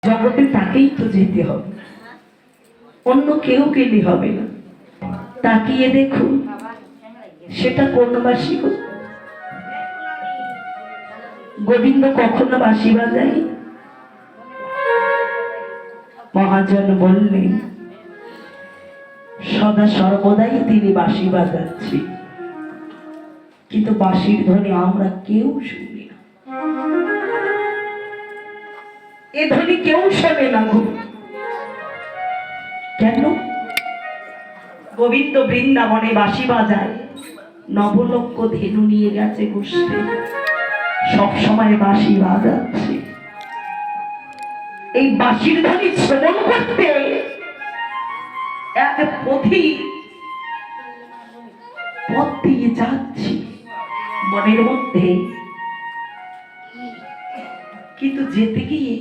জগতে তাকেই তো যেতে হবে, অন্য কেউ গেলে হবে না। তাকিয়ে দেখুন সেটা কোন বাঁশি গো? গোবিন্দ কখনো বাঁশি বাজায়? মহাজন বললেন সদা সর্বদাই তিনি বাঁশি বাজাচ্ছি, কিন্তু বাঁশির ধ্বনি আমরা কেউ শুনি না। এ ধ্বনি কেউ শোনে না গো। কেন? গোবিন্দ বৃন্দাবনে বাঁশি বাজায়, নবলক্ষ ধেনু নিয়ে গেছে গোষ্ঠে, সব সময় বাঁশি বাজাচ্ছে। এই বাঁশির ধ্বনি শ্রবণ করতে এক পথিক পথ দিয়ে যাচ্ছি মনের মধ্যে, কিন্তু যেতে গিয়ে